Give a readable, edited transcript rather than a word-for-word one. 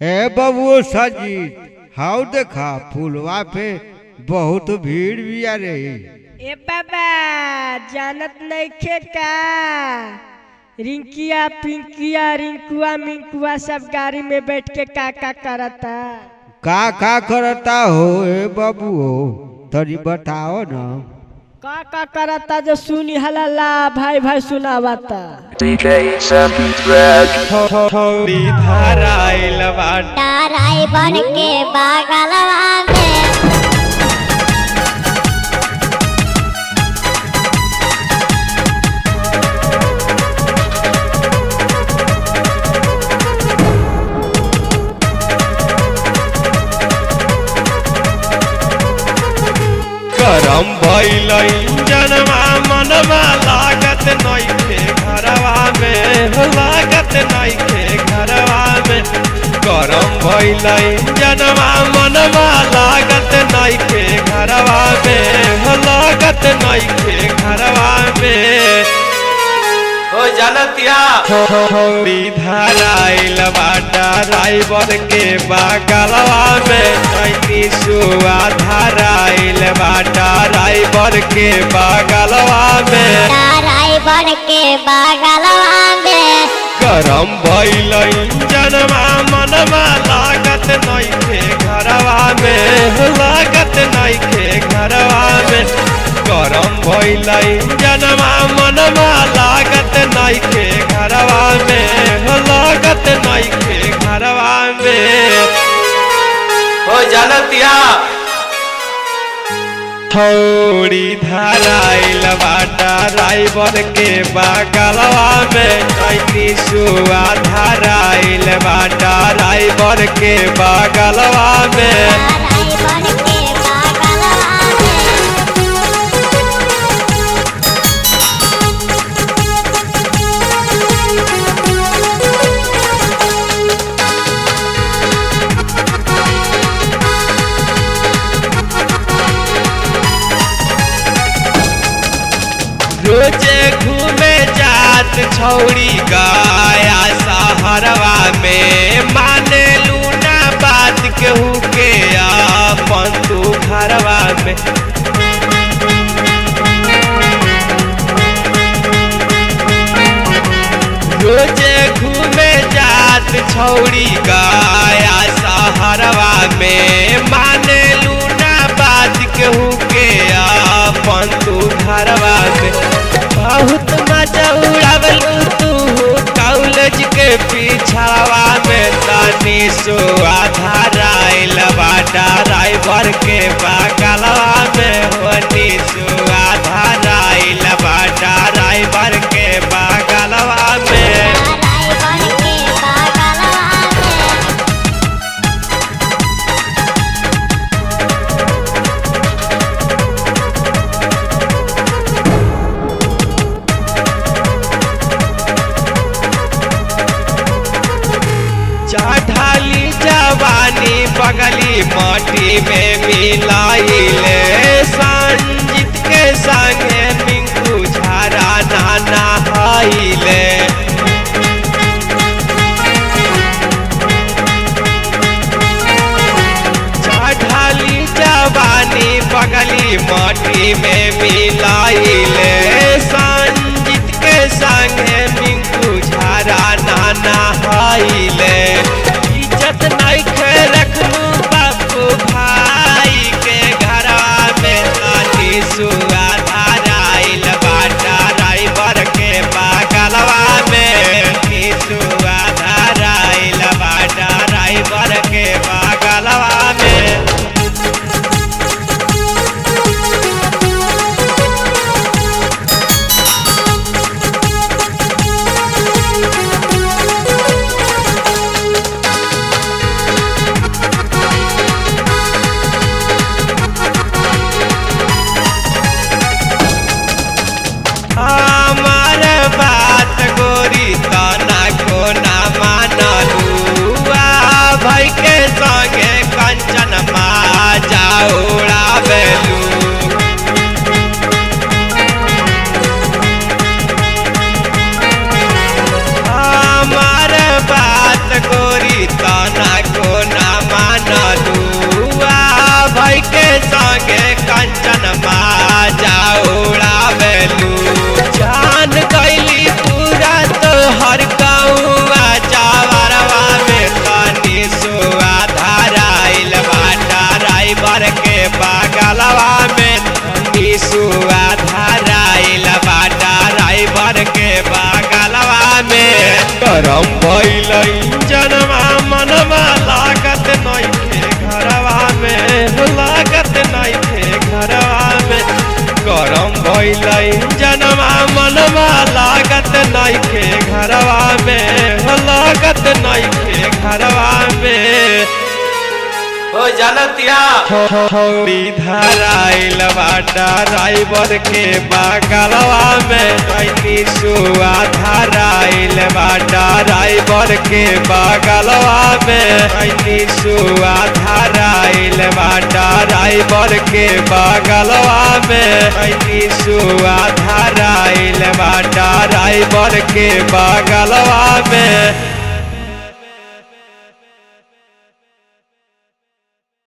ए बबुओ साजिद हाउ देखा फूलवा पे बहुत भीड़ भी आ रही। ए बाबा जानत नइखे का रिंकिया पिंकिया रिंकुआ मिंकुआ सब गाड़ी में बैठ के का करता। का करता हो ए बबुओ तरी बताओ ना। का करता जो सुनी हला भाई भाई सुनावता। थोड़ी धाराइल बाटा राय बन के बागलवा में गरम भइल इंजनवा मनवा लागत नइखे घरवा में लागत नइखे घरवा में। गरम भइल इंजनवा मनवा लागत नइखे घरवा में लागत नइखे घरवा में। हो जानतिया थोड़ी धाराइल बाटा ड्राइवर के बगलवा में तैनी सुआ धाराइल बाटा ड्राइवर के बगलवा में ड्राइवर के बगलवा में। गरम भइल इंजनवा मनवा लागत नइखे घरवा में लागत नइखे घरवा में। गरम भइल इंजनवा मनवा लागत नइखे घरवा में लागत नइखे घरवा में। हो जानतिया थोड़ी धाराइल बाटा ड्राइवर के बगलवा में तैनी सुआ धाराइल बाटा ड्राइवर के बगलवा में ड्राइवर के बगलवा रोजे घूमे जात छौड़ी गया सहरवा में माने लूना बात केहू के अपन तू घरवा में। रोजे घूमे जात छौड़ी गया सहरवा में माने लूना बात केहू के अपन तू घरवा में। बहुत मजा उड़ावलू तू कॉलेज के पीछावा में तनी सुआ धाराइल बाटा ड्राइवर के बगलवा में होनी सुआ धाराइल बाटा ड्राइवर के बगलवा में ड्राइवर के बगलवा में। चढ़ाली जवानी बगली माटी में मिलाइले संजीत के संगे मिंकू झारा नाना हाइले। चढ़ाली जवानी बगली माटी में मिलाइले संजीत के संगे मिंकू झारा नाना हाइले। इज्जत नइखे रखलू बापू भाई के घरवा में तनी सुआ धाराइल बाटा ड्राइवर के बगलवा में तनी सुआ धाराइल बाटा ड्राइवर के बगलवा में। हमार बात गोरी तना को ना मानलू भाई के संगे कंचन माजा उड़ावेलू। हमार बात गोरी तना भइल जनवा मनवा लागत नइखे घरवा में हो लागत नइखे घरवा में हो जानतिया धराइल बाटा ड्राइवर के बगलवा में तैनी सुआ धराइल बाटा ड्राइवर के बगलवा में तैनी सुआ धराइल बाटा ड्राइवर के बगलवा में तैनी सुआ धराइल बाटा ड्राइवर के बगलवा में